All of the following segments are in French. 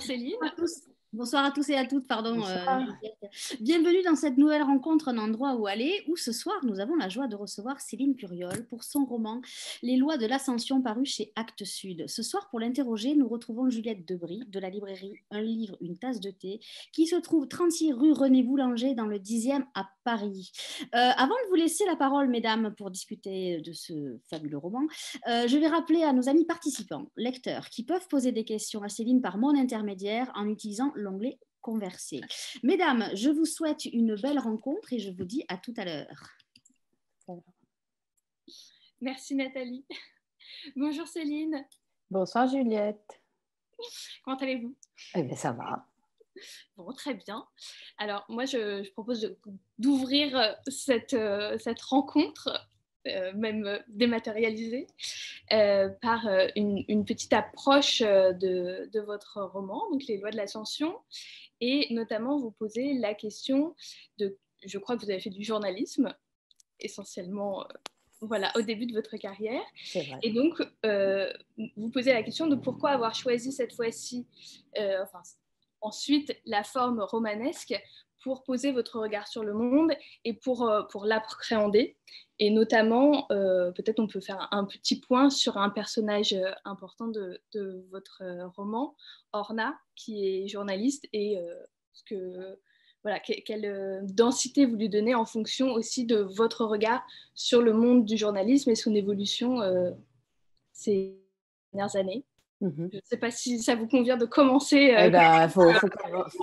Céline. Bonsoir à tous. Bonsoir à tous et à toutes, pardon, Bonsoir. Juliette. Bienvenue dans cette nouvelle rencontre, un endroit où aller, où ce soir nous avons la joie de recevoir Céline Curiol pour son roman Les lois de l'ascension paru chez Actes Sud. Ce soir, pour l'interroger, nous retrouvons Juliette Debry de la librairie Un livre, une tasse de thé, qui se trouve 36 rue René Boulanger dans le 10e à Paris. Avant de vous laisser la parole, mesdames, pour discuter de ce fabuleux roman, je vais rappeler à nos amis participants, lecteurs, qui peuvent poser des questions à Céline par mon intermédiaire en utilisant l'onglet Converser. Mesdames, je vous souhaite une belle rencontre et je vous dis à tout à l'heure. Merci Nathalie. Bonjour Céline. Bonsoir Juliette. Comment allez-vous? Eh bien, ça va. Bon, très bien. Alors, moi, je propose d'ouvrir cette rencontre, même dématérialisée, par une petite approche de votre roman, donc Les lois de l'ascension, et notamment vous poser la question de, je crois que vous avez fait du journalisme, essentiellement, voilà, au début de votre carrière. C'est vrai. Et donc, vous posez la question de pourquoi avoir choisi cette fois-ci, ensuite, la forme romanesque pour poser votre regard sur le monde et pour l'appréhender. Et notamment, peut-être on peut faire un petit point sur un personnage important de votre roman, Orna, qui est journaliste, et voilà, quelle densité vous lui donnez en fonction aussi de votre regard sur le monde du journalisme et son évolution ces dernières années. Je ne sais pas si ça vous convient de commencer.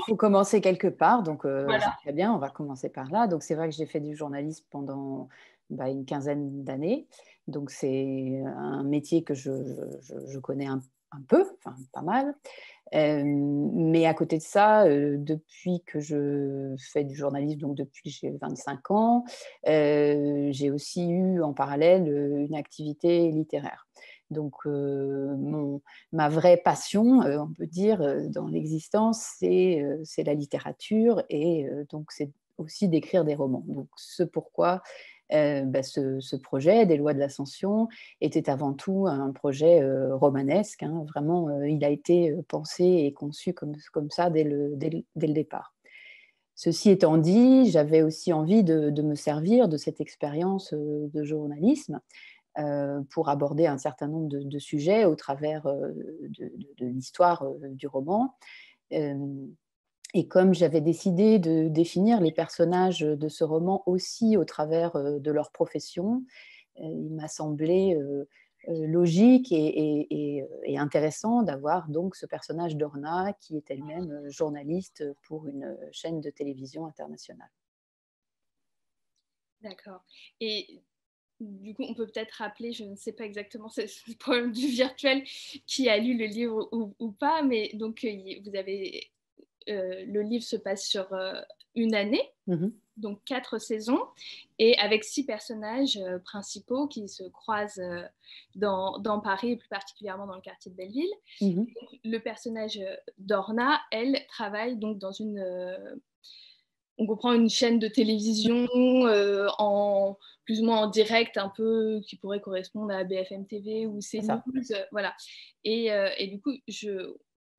Faut commencer quelque part, donc voilà. c'est très bien, on va commencer par là. Donc c'est vrai que j'ai fait du journalisme pendant une quinzaine d'années, donc c'est un métier que je connais un peu, enfin pas mal. Mais à côté de ça, depuis que je fais du journalisme, donc depuis que j'ai 25 ans, j'ai aussi eu en parallèle une activité littéraire. Donc, ma vraie passion, on peut dire, dans l'existence, c'est la littérature et donc c'est aussi d'écrire des romans. Donc, ce pourquoi ce projet des lois de l'ascension était avant tout un projet romanesque. Hein, vraiment, il a été pensé et conçu comme ça dès le départ. Ceci étant dit, j'avais aussi envie de me servir de cette expérience de journalisme pour aborder un certain nombre de sujets au travers de l'histoire du roman. Et comme j'avais décidé de définir les personnages de ce roman aussi au travers de leur profession, il m'a semblé logique et intéressant d'avoir donc ce personnage d'Orna qui est elle-même journaliste pour une chaîne de télévision internationale. D'accord. Et du coup, on peut peut-être rappeler, je ne sais pas exactement, c'est le problème du virtuel, qui a lu le livre ou pas, mais donc vous avez le livre se passe sur une année, donc 4 saisons, et avec 6 personnages principaux qui se croisent dans Paris, et plus particulièrement dans le quartier de Belleville. Donc, le personnage d'Orna, elle travaille donc dans on comprend une chaîne de télévision en plus ou moins en direct, un peu qui pourrait correspondre à BFM TV ou CNews, voilà. Et du coup,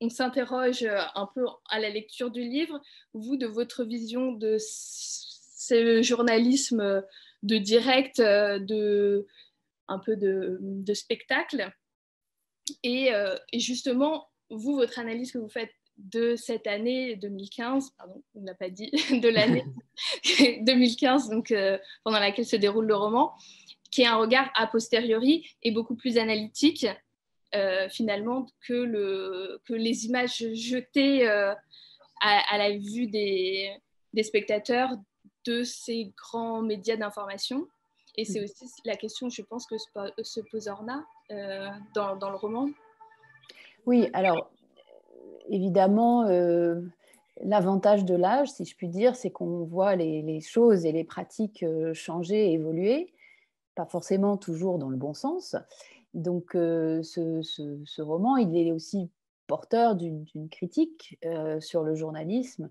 on s'interroge un peu à la lecture du livre, vous, de votre vision de ce journalisme de direct, un peu de spectacle. Et justement, vous, votre analyse que vous faites de cette année 2015, pardon, on ne l'a pas dit, de l'année 2015, donc, pendant laquelle se déroule le roman, qui est un regard a posteriori et beaucoup plus analytique, finalement, que les images jetées à la vue des spectateurs de ces grands médias d'information. Et c'est aussi la question, je pense, que se pose Orna dans le roman. Oui, alors, évidemment, l'avantage de l'âge, si je puis dire, c'est qu'on voit les choses et les pratiques changer, évoluer, pas forcément toujours dans le bon sens. Donc, ce roman, il est aussi porteur d'une critique sur le journalisme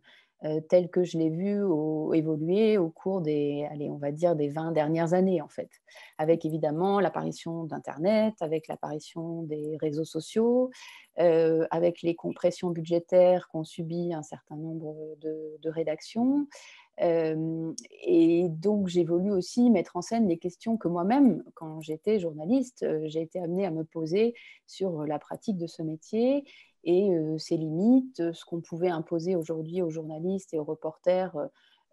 tel que je l'ai vu évoluer au cours des, allez, on va dire des 20 dernières années, en fait. Avec évidemment l'apparition d'Internet, avec l'apparition des réseaux sociaux, avec les compressions budgétaires qu'ont subi un certain nombre de rédactions. Et donc, j'ai voulu aussi mettre en scène les questions que moi-même, quand j'étais journaliste, j'ai été amenée à me poser sur la pratique de ce métier et ses limites, ce qu'on pouvait imposer aujourd'hui aux journalistes et aux reporters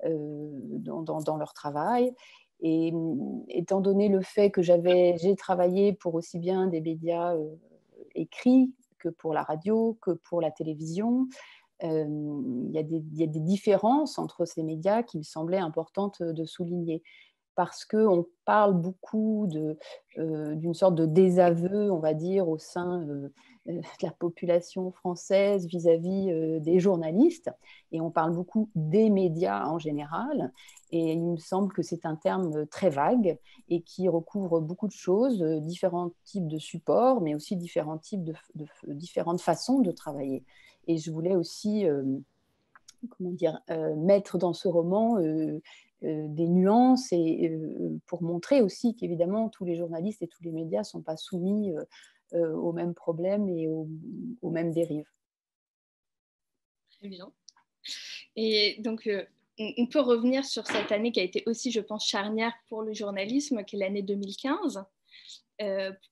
dans leur travail. Et étant donné le fait que j'ai travaillé pour aussi bien des médias écrits que pour la radio, que pour la télévision, il y a des différences entre ces médias qui me semblaient importantes de souligner. Parce qu'on parle beaucoup d'une sorte de désaveu, on va dire, au sein de la population française vis-à-vis des journalistes. Et on parle beaucoup des médias en général. Et il me semble que c'est un terme très vague et qui recouvre beaucoup de choses, différents types de supports, mais aussi différents types différentes façons de travailler. Et je voulais aussi comment dire, mettre dans ce roman des nuances et pour montrer aussi qu'évidemment tous les journalistes et tous les médias ne sont pas soumis aux mêmes problèmes et aux mêmes dérives. Très bien. Et donc, on peut revenir sur cette année qui a été aussi, je pense, charnière pour le journalisme, qui est l'année 2015.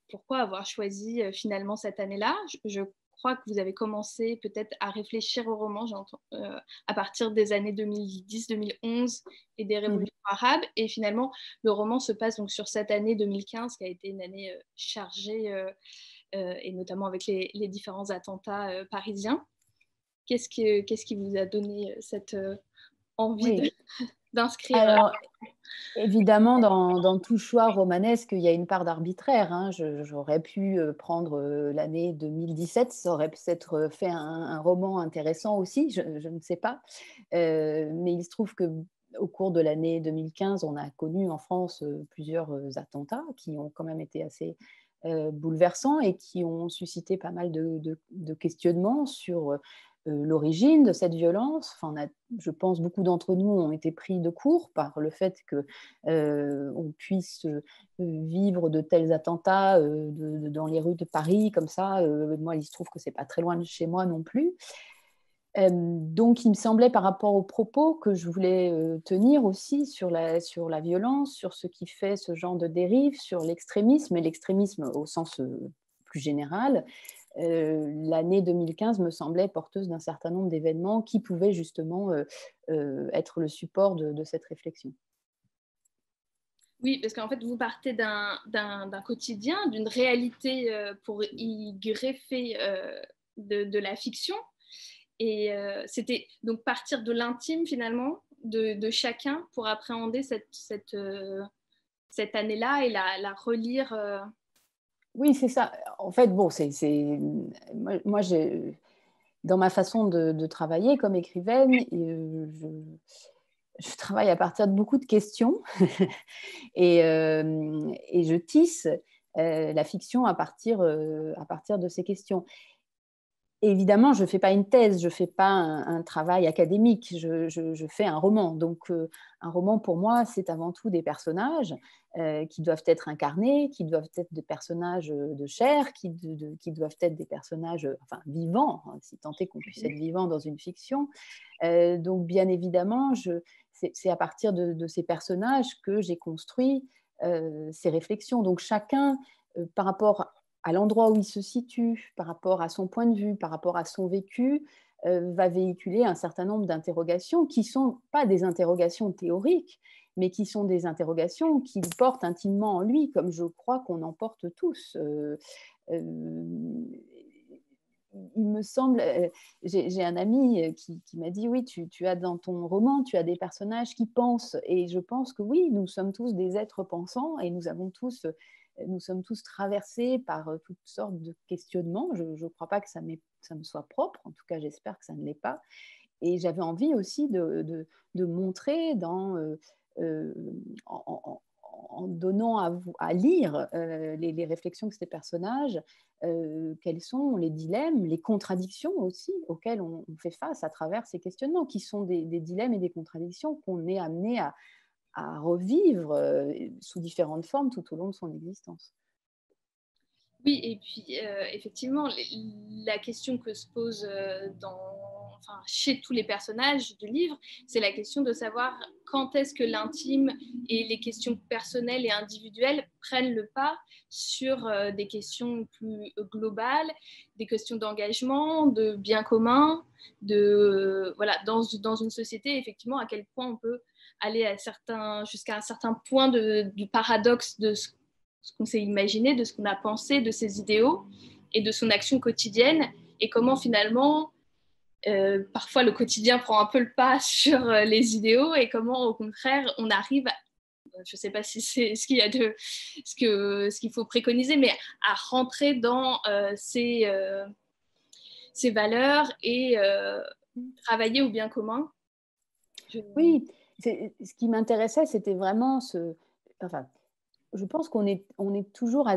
Pourquoi avoir choisi finalement cette année-là? Je crois que vous avez commencé peut-être à réfléchir au roman à partir des années 2010-2011 et des révolutions arabes. Et finalement, le roman se passe donc sur cette année 2015 qui a été une année chargée, et notamment avec les différents attentats parisiens. Qu'est-ce qui vous a donné cette envie d'inscrire? Alors, évidemment, dans tout choix romanesque, il y a une part d'arbitraire. Hein. J'aurais pu prendre l'année 2017, ça aurait peut-être fait un roman intéressant aussi, je ne sais pas. Mais il se trouve qu'au cours de l'année 2015, on a connu en France plusieurs attentats qui ont quand même été assez bouleversants et qui ont suscité pas mal de questionnements sur l'origine de cette violence. Enfin, je pense beaucoup d'entre nous ont été pris de court par le fait qu'on puisse vivre de tels attentats dans les rues de Paris comme ça. Moi, il se trouve que ce n'est pas très loin de chez moi non plus. Donc, il me semblait par rapport aux propos que je voulais tenir aussi sur la violence, sur ce qui fait ce genre de dérive, sur l'extrémisme, et l'extrémisme au sens plus général. L'année 2015 me semblait porteuse d'un certain nombre d'événements qui pouvaient justement être le support de cette réflexion. Oui, parce qu'en fait, vous partez d'un quotidien, d'une réalité pour y greffer de la fiction. Et c'était donc partir de l'intime finalement de chacun pour appréhender cette année-là et la relire. Oui, c'est ça. En fait, bon, moi dans ma façon de travailler comme écrivaine, je travaille à partir de beaucoup de questions et je tisse la fiction à partir de ces questions. Évidemment, je ne fais pas une thèse, je ne fais pas un travail académique, je fais un roman. Donc, un roman, pour moi, c'est avant tout des personnages qui doivent être incarnés, qui doivent être des personnages de chair, qui doivent être des personnages enfin, vivants, hein, si tant est qu'on puisse être vivant dans une fiction. Donc, bien évidemment, c'est à partir de ces personnages que j'ai construit ces réflexions. Donc, chacun, par rapport à l'endroit où il se situe, par rapport à son point de vue, par rapport à son vécu, va véhiculer un certain nombre d'interrogations qui ne sont pas des interrogations théoriques, mais qui sont des interrogations qu'il porte intimement en lui, comme je crois qu'on en porte tous. Il me semble, j'ai un ami qui m'a dit, oui, tu as dans ton roman, tu as des personnages qui pensent, et je pense que oui, nous sommes tous des êtres pensants, et nous sommes tous traversés par toutes sortes de questionnements. Je ne crois pas que ça me soit propre, en tout cas j'espère que ça ne l'est pas. Et j'avais envie aussi de montrer en donnant à lire les réflexions de ces personnages, quels sont les dilemmes, les contradictions aussi auxquelles on fait face à travers ces questionnements, qui sont des dilemmes et des contradictions qu'on est amené à revivre sous différentes formes tout au long de son existence. Oui, et puis effectivement, la question que se pose chez tous les personnages du livre, c'est la question de savoir quand est-ce que l'intime et les questions personnelles et individuelles prennent le pas sur des questions plus globales, des questions d'engagement, de bien commun, dans une société, effectivement, à quel point on peut aller jusqu'à un certain point du paradoxe de ce qu'on s'est imaginé, de ce qu'on a pensé, de ses idéaux et de son action quotidienne, et comment finalement, parfois le quotidien prend un peu le pas sur les idéaux, et comment au contraire on arrive, je ne sais pas si c'est ce qu'il faut préconiser, mais à rentrer dans ces valeurs et travailler au bien commun. Oui, ce qui m'intéressait, c'était vraiment enfin, je pense qu'on est toujours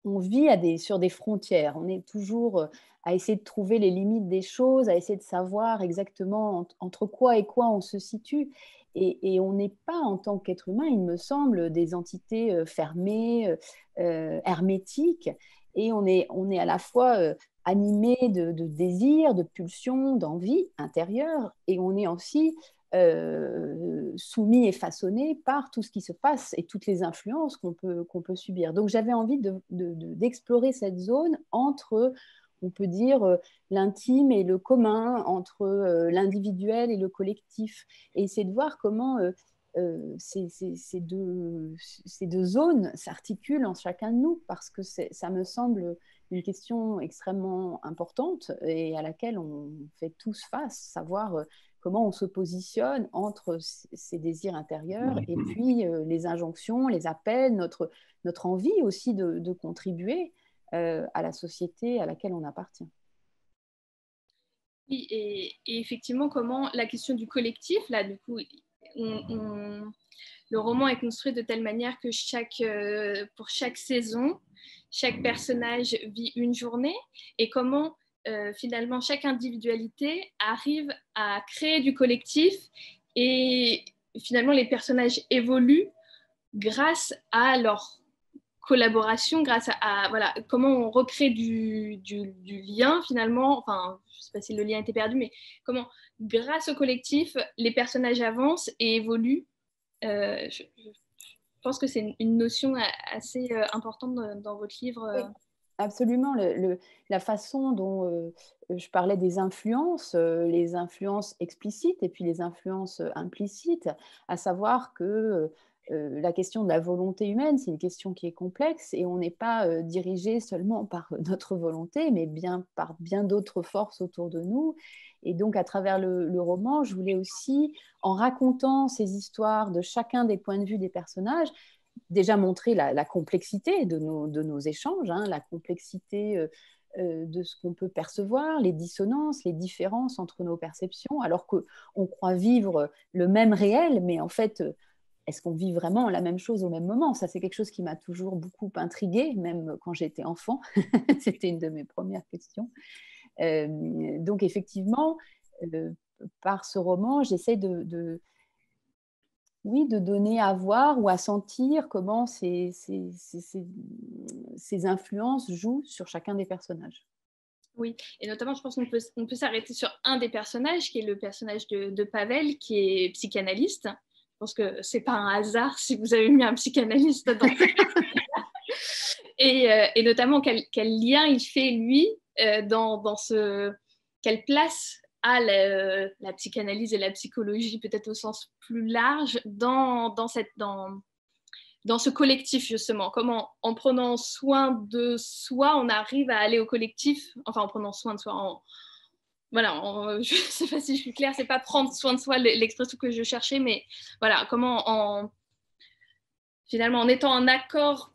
on vit sur des frontières. On est toujours à essayer de trouver les limites des choses, à essayer de savoir exactement entre quoi et quoi on se situe. Et on n'est pas, en tant qu'être humain, il me semble, des entités fermées, hermétiques. Et on est à la fois animé de désirs, de pulsions, d'envie intérieure, et on est aussi soumis et façonné par tout ce qui se passe et toutes les influences qu'on peut subir. Donc j'avais envie d'explorer cette zone entre, on peut dire, l'intime et le commun, entre l'individuel et le collectif, et essayer de voir comment ces deux zones s'articulent en chacun de nous, parce que ça me semble une question extrêmement importante et à laquelle on fait tous face, savoir comment on se positionne entre ces désirs intérieurs et puis les injonctions, les appels, notre envie aussi de contribuer à la société à laquelle on appartient. Oui, et effectivement, comment la question du collectif, là, du coup, le roman est construit de telle manière que pour chaque saison, chaque personnage vit une journée, et comment finalement chaque individualité arrive à créer du collectif, et finalement les personnages évoluent grâce à leur collaboration, grâce voilà, comment on recrée du lien finalement, enfin je ne sais pas si le lien était perdu, mais comment grâce au collectif les personnages avancent et évoluent. Je pense que c'est une notion assez importante dans votre livre. Oui, absolument. La façon dont je parlais des influences, les influences explicites et puis les influences implicites, à savoir que la question de la volonté humaine, c'est une question qui est complexe, et on n'est pas dirigé seulement par notre volonté, mais bien par bien d'autres forces autour de nous. Et donc, à travers le roman, je voulais aussi, en racontant ces histoires de chacun des points de vue des personnages, déjà montrer la complexité de nos échanges, hein, la complexité de ce qu'on peut percevoir, les dissonances, les différences entre nos perceptions, alors qu'on croit vivre le même réel, mais en fait, est-ce qu'on vit vraiment la même chose au même moment? Ça, c'est quelque chose qui m'a toujours beaucoup intriguée, même quand j'étais enfant. C'était une de mes premières questions. Donc, effectivement, par ce roman, j'essaie oui, de donner à voir ou à sentir comment ces influences jouent sur chacun des personnages. Oui, et notamment, je pense qu'on peut s'arrêter sur un des personnages, qui est le personnage de Pavel, qui est psychanalyste. Je pense que c'est pas un hasard si vous avez mis un psychanalyste dans et notamment quel lien il fait, lui, dans ce... Quelle place a la psychanalyse et la psychologie, peut-être au sens plus large, dans ce collectif, justement. Comment, en prenant soin de soi, on arrive à aller au collectif, enfin, en prenant soin de soi, voilà, je ne sais pas si je suis claire, c'est pas prendre soin de soi l'expression que je cherchais, mais voilà, comment, finalement, en étant en accord,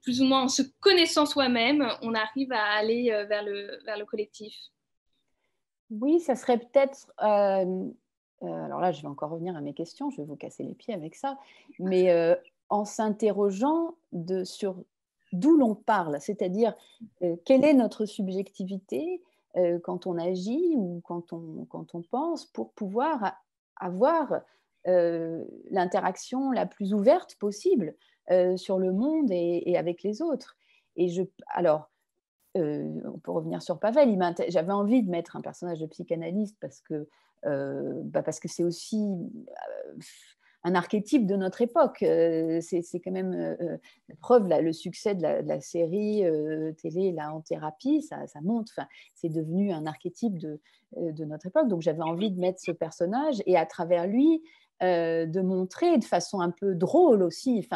plus ou moins en se connaissant soi-même, on arrive à aller vers le collectif. Oui, ça serait peut-être... alors là, je vais encore revenir à mes questions, je vais vous casser les pieds avec ça, mais en s'interrogeant sur d'où l'on parle, c'est-à-dire quelle est notre subjectivité quand on agit ou quand on pense, pour pouvoir avoir l'interaction la plus ouverte possible sur le monde et avec les autres. Alors, on peut revenir sur Pavel. J'avais envie de mettre un personnage de psychanalyste parce que c'est aussi un archétype de notre époque. C'est quand même la preuve, là, le succès de la série télé là, en thérapie, ça montre, c'est devenu un archétype de notre époque. Donc j'avais envie de mettre ce personnage et à travers lui, de montrer de façon un peu drôle aussi.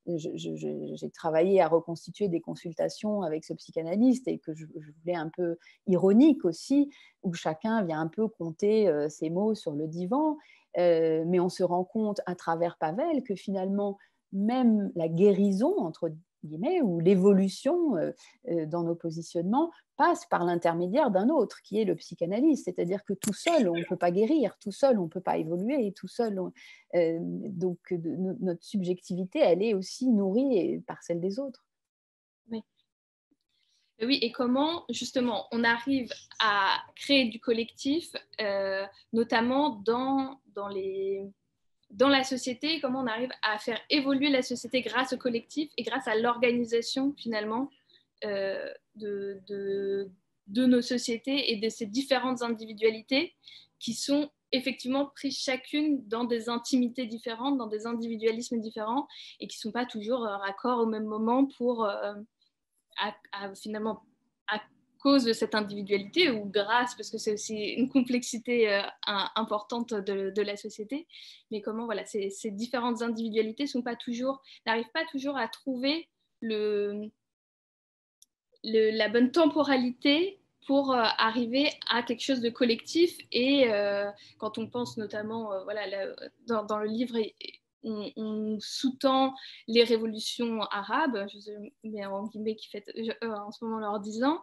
J'ai travaillé à reconstituer des consultations avec ce psychanalyste et que je voulais un peu ironique aussi, où chacun vient un peu compter ses mots sur le divan. Mais on se rend compte à travers Pavel que finalement, même la guérison, entre guillemets, ou l'évolution dans nos positionnements passe par l'intermédiaire d'un autre, qui est le psychanalyste. C'est-à-dire que tout seul, on ne peut pas guérir, tout seul, on ne peut pas évoluer, tout seul, donc notre subjectivité, elle est aussi nourrie par celle des autres. Oui. Oui, et comment justement on arrive à créer du collectif, notamment dans la société, comment on arrive à faire évoluer la société grâce au collectif et grâce à l'organisation finalement de nos sociétés et de ces différentes individualités qui sont effectivement prises chacune dans des intimités différentes, dans des individualismes différents et qui ne sont pas toujours raccords au même moment pour finalement à cause de cette individualité ou grâce, parce que c'est aussi une complexité importante de la société, mais comment voilà, ces différentes individualités n'arrivent pas toujours à trouver la bonne temporalité pour arriver à quelque chose de collectif. Et quand on pense notamment, dans le livre, on sous-tend les révolutions arabes, je mets en guillemets qui fêtent en ce moment leurs 10 ans,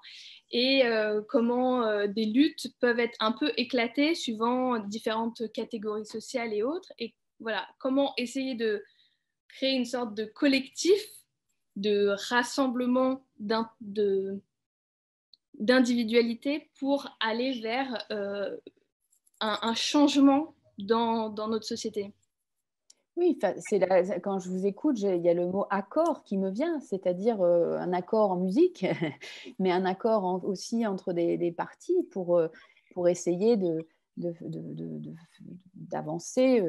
et comment des luttes peuvent être un peu éclatées suivant différentes catégories sociales et autres. Et voilà, comment essayer de créer une sorte de collectif, de rassemblement d'individualité pour aller vers un changement dans notre société. Oui, quand je vous écoute, il y a le mot accord qui me vient, c'est-à-dire un accord en musique, mais un accord aussi entre des parties pour essayer d'avancer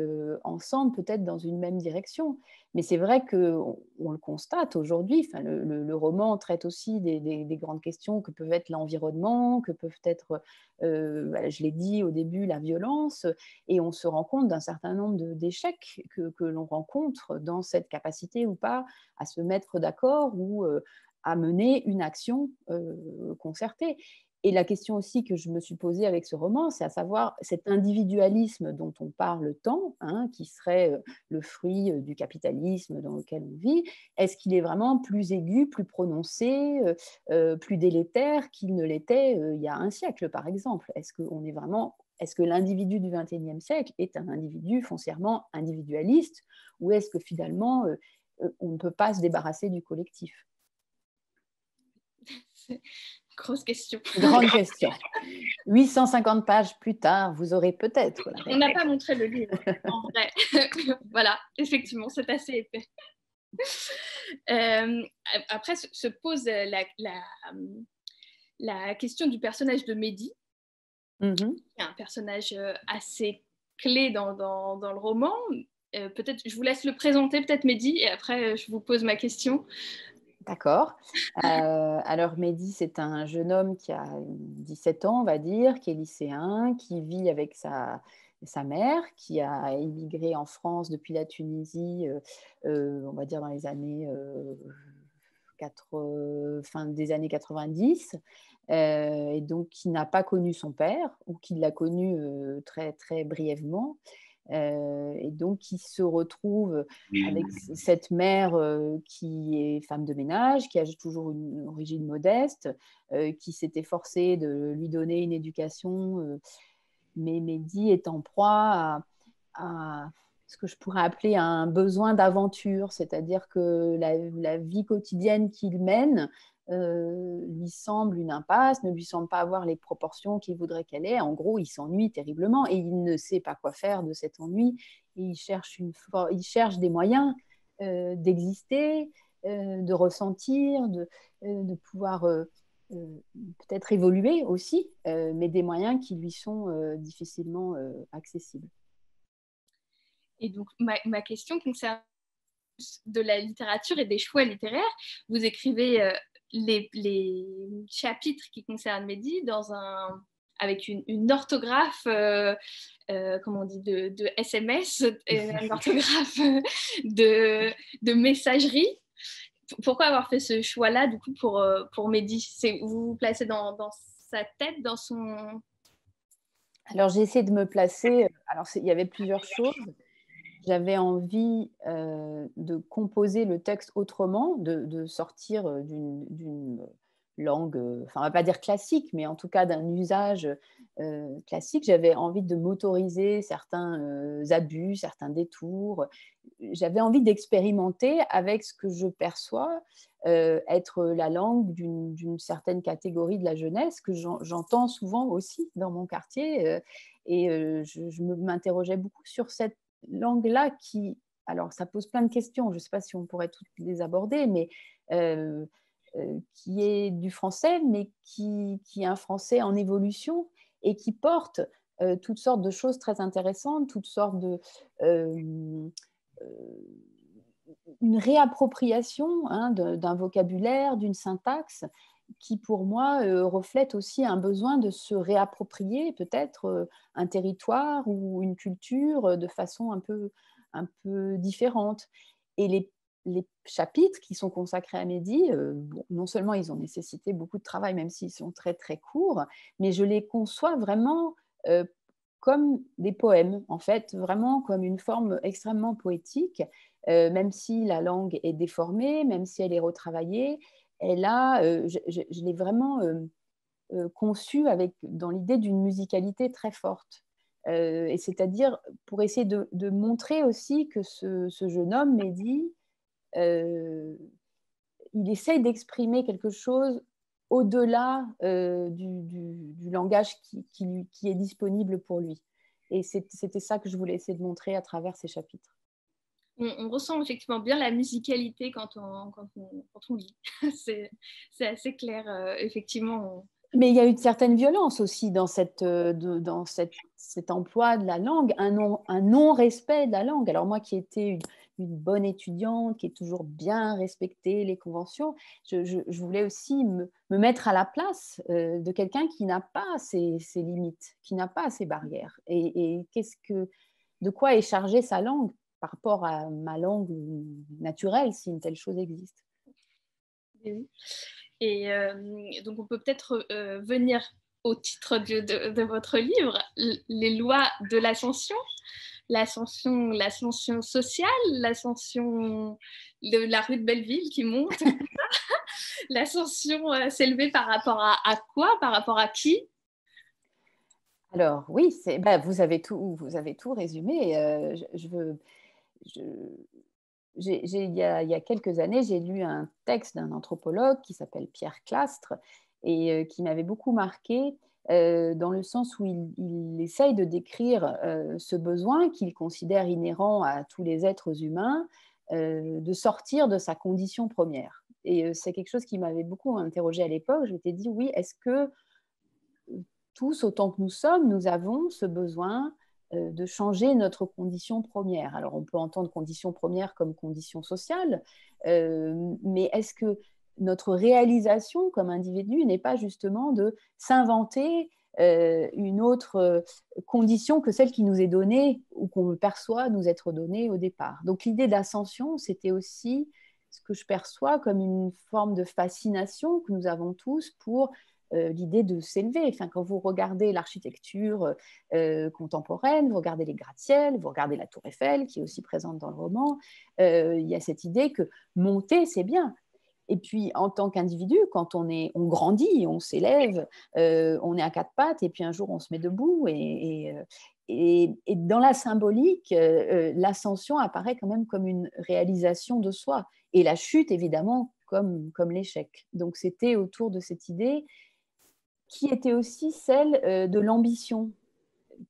ensemble, peut-être dans une même direction. Mais c'est vrai qu'on le constate aujourd'hui, le roman traite aussi des grandes questions que peuvent être l'environnement, que peuvent être, je l'ai dit au début, la violence, et on se rend compte d'un certain nombre d'échecs que l'on rencontre dans cette capacité ou pas à se mettre d'accord ou à mener une action concertée. Et la question aussi que je me suis posée avec ce roman, c'est à savoir cet individualisme dont on parle tant, qui serait le fruit du capitalisme dans lequel on vit, est-ce qu'il est vraiment plus aigu, plus prononcé, plus délétère qu'il ne l'était il y a un siècle, par exemple? Est-ce que l'individu du XXIe siècle est un individu foncièrement individualiste, ou est-ce que finalement on ne peut pas se débarrasser du collectif? Grosse question. Grande question. 850 pages plus tard, vous aurez peut-être la réponse. On n'a pas montré le livre, en vrai. Voilà, effectivement, c'est assez épais. Après, se pose la question du personnage de Mehdi, qui est un personnage assez clé dans le roman. Peut-être, je vous laisse le présenter, peut-être Mehdi, et après, je vous pose ma question. D'accord. Alors, Mehdi, c'est un jeune homme qui a 17 ans, on va dire, qui est lycéen, qui vit avec sa mère, qui a émigré en France depuis la Tunisie, on va dire dans les années fin des années 90, et donc qui n'a pas connu son père, ou qui l'a connu très, très brièvement. Et donc qui se retrouve avec cette mère qui est femme de ménage, qui a toujours une origine modeste, qui s'est efforcée de lui donner une éducation, mais Mehdi est en proie à ce que je pourrais appeler un besoin d'aventure, c'est-à-dire que la vie quotidienne qu'il mène lui semble une impasse, ne lui semble pas avoir les proportions qu'il voudrait qu'elle ait. En gros, il s'ennuie terriblement et il ne sait pas quoi faire de cet ennui. Et il cherche des moyens d'exister, de ressentir, de pouvoir peut-être évoluer aussi, mais des moyens qui lui sont difficilement accessibles. Et donc, ma question concerne de la littérature et des choix littéraires. Vous écrivez les chapitres qui concernent Mehdi avec une orthographe, comment on dit, de SMS, une orthographe de messagerie. Pourquoi avoir fait ce choix-là, du coup, pour Mehdi? Vous vous placez dans sa tête, dans son... Alors, j'ai essayé de me placer... Alors, il y avait plusieurs choses. J'avais envie de composer le texte autrement, de sortir d'une langue, enfin, on ne va pas dire classique, mais en tout cas d'un usage classique. J'avais envie de m'autoriser certains abus, certains détours. J'avais envie d'expérimenter avec ce que je perçois être la langue d'une certaine catégorie de la jeunesse, que j'entends souvent aussi dans mon quartier. Je m'interrogeais beaucoup sur cette langue-là qui, alors ça pose plein de questions, je ne sais pas si on pourrait toutes les aborder, mais qui est du français, mais qui est un français en évolution et qui porte toutes sortes de choses très intéressantes, toutes sortes de... une réappropriation d'un vocabulaire, d'une syntaxe, qui pour moi reflète aussi un besoin de se réapproprier peut-être un territoire ou une culture de façon un peu différente. Et les chapitres qui sont consacrés à Mehdi, bon, non seulement ils ont nécessité beaucoup de travail, même s'ils sont très très courts, mais je les conçois vraiment comme des poèmes, en fait, vraiment comme une forme extrêmement poétique, même si la langue est déformée, même si elle est retravaillée. Elle a, je l'ai vraiment conçue dans l'idée d'une musicalité très forte. Et c'est-à-dire pour essayer de montrer aussi que ce jeune homme, Mehdi, il essaye d'exprimer quelque chose au-delà du langage qui est disponible pour lui. Et c'était ça que je voulais essayer de montrer à travers ces chapitres. On ressent effectivement bien la musicalité quand on lit. C'est assez clair, effectivement. Mais il y a une certaine violence aussi dans cet emploi de la langue, un non-respect de la langue. Alors moi qui étais une bonne étudiante, qui ai toujours bien respecté les conventions, je voulais aussi me mettre à la place de quelqu'un qui n'a pas ses limites, qui n'a pas ses barrières. Et de quoi est chargée sa langue par rapport à ma langue naturelle, si une telle chose existe. Oui. Et donc, on peut peut-être venir au titre de votre livre, les lois de l'ascension, l'ascension sociale, l'ascension de la rue de Belleville qui monte, l'ascension s'élever par rapport à quoi, par rapport à qui? Alors oui, vous avez tout résumé. Il y a quelques années, j'ai lu un texte d'un anthropologue qui s'appelle Pierre Clastre et qui m'avait beaucoup marqué dans le sens où il essaye de décrire ce besoin qu'il considère inhérent à tous les êtres humains de sortir de sa condition première. Et c'est quelque chose qui m'avait beaucoup interrogée à l'époque. Je m'étais dit, oui, est-ce que tous, autant que nous sommes, nous avons ce besoin de changer notre condition première. Alors, on peut entendre condition première comme condition sociale, mais est-ce que notre réalisation comme individu n'est pas justement de s'inventer une autre condition que celle qui nous est donnée ou qu'on perçoit nous être donnée au départ? Donc, l'idée d'ascension, c'était aussi ce que je perçois comme une forme de fascination que nous avons tous pour l'idée de s'élever. Enfin, quand vous regardez l'architecture contemporaine, vous regardez les gratte-ciel, vous regardez la tour Eiffel, qui est aussi présente dans le roman, il y a cette idée que monter, c'est bien. Et puis, en tant qu'individu, quand on grandit, on s'élève, on est à quatre pattes, et puis un jour, on se met debout. Et dans la symbolique, l'ascension apparaît quand même comme une réalisation de soi. Et la chute, évidemment, comme l'échec. Donc, c'était autour de cette idée qui était aussi celle de l'ambition.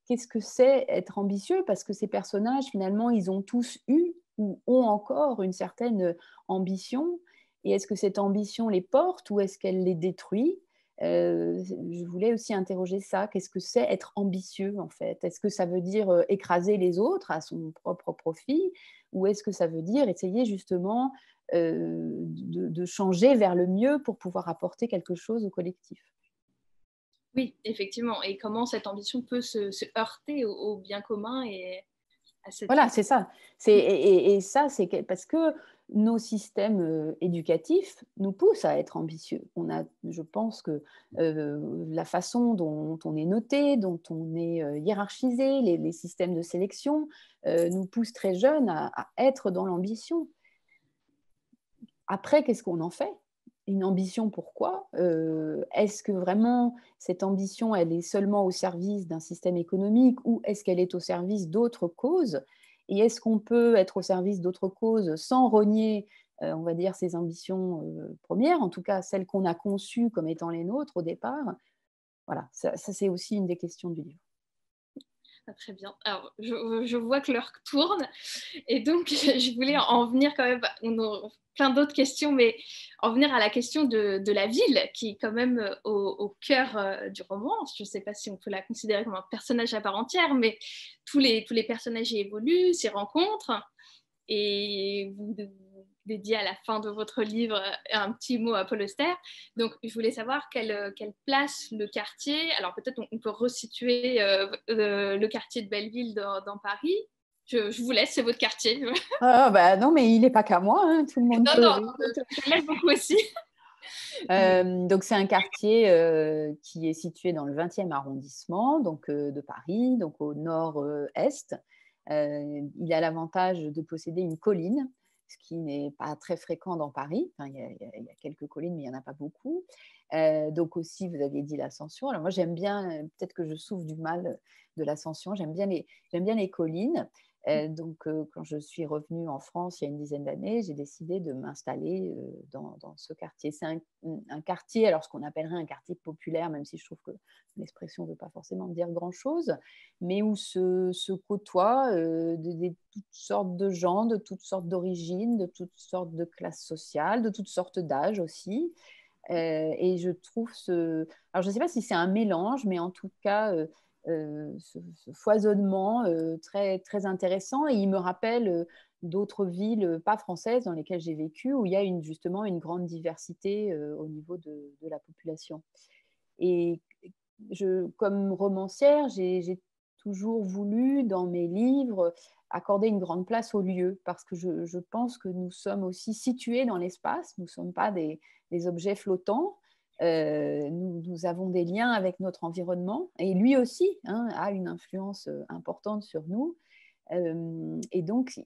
Qu'est-ce que c'est être ambitieux? Parce que ces personnages, finalement, ils ont tous eu ou ont encore une certaine ambition. Et est-ce que cette ambition les porte ou est-ce qu'elle les détruit? Je voulais aussi interroger ça. Qu'est-ce que c'est être ambitieux, en fait? Est-ce que ça veut dire écraser les autres à son propre profit? Ou est-ce que ça veut dire essayer justement de changer vers le mieux pour pouvoir apporter quelque chose au collectif? Oui, effectivement. Et comment cette ambition peut se heurter au bien commun et à cette... Voilà, c'est ça. Et ça, c'est parce que nos systèmes éducatifs nous poussent à être ambitieux. Je pense que la façon dont on est noté, dont on est hiérarchisé, les systèmes de sélection nous poussent très jeunes à être dans l'ambition. Après, qu'est-ce qu'on en fait? Une ambition, pourquoi? Est-ce que vraiment cette ambition, elle est seulement au service d'un système économique ou est-ce qu'elle est au service d'autres causes? Et est-ce qu'on peut être au service d'autres causes sans renier, on va dire, ses ambitions premières, en tout cas celles qu'on a conçues comme étant les nôtres au départ? Voilà, ça c'est aussi une des questions du livre. Ah, très bien. Alors, je vois que l'heure tourne et donc je voulais en venir quand même, on a plein d'autres questions, mais en venir à la question de la ville qui est quand même au cœur du roman. Je ne sais pas si on peut la considérer comme un personnage à part entière, mais tous les personnages y évoluent, s'y rencontrent et vous dédiez à la fin de votre livre un petit mot à Paul Auster. Donc, je voulais savoir quelle place le quartier, alors peut-être on peut resituer le quartier de Belleville dans Paris. Je vous laisse, c'est votre quartier. Ah, bah non, mais il n'est pas qu'à moi, hein, tout le monde Non, peut. non, je l'aime beaucoup aussi. Donc, c'est un quartier qui est situé dans le 20e arrondissement donc, de Paris, donc au nord-est. Il a l'avantage de posséder une colline, ce qui n'est pas très fréquent dans Paris. Enfin, il y a quelques collines, mais il n'y en a pas beaucoup. Donc aussi, vous aviez dit l'ascension. Alors moi, j'aime bien, peut-être que je souffre du mal de l'ascension, j'aime bien les collines. Donc, quand je suis revenue en France il y a une dizaine d'années, j'ai décidé de m'installer dans ce quartier. C'est un quartier, alors ce qu'on appellerait un quartier populaire, même si je trouve que l'expression ne veut pas forcément dire grand-chose, mais où se côtoient toutes sortes de gens, de toutes sortes d'origines, de toutes sortes de classes sociales, de toutes sortes d'âges aussi. Et je trouve alors je ne sais pas si c'est un mélange, mais en tout cas, ce foisonnement très, très intéressant. Et il me rappelle d'autres villes, pas françaises, dans lesquelles j'ai vécu, où il y a justement une grande diversité au niveau de la population. Et comme romancière, j'ai toujours voulu, dans mes livres, accorder une grande place au lieu, parce que je pense que nous sommes aussi situés dans l'espace, nous ne sommes pas des objets flottants, nous avons des liens avec notre environnement, et lui aussi a une influence importante sur nous. Et donc,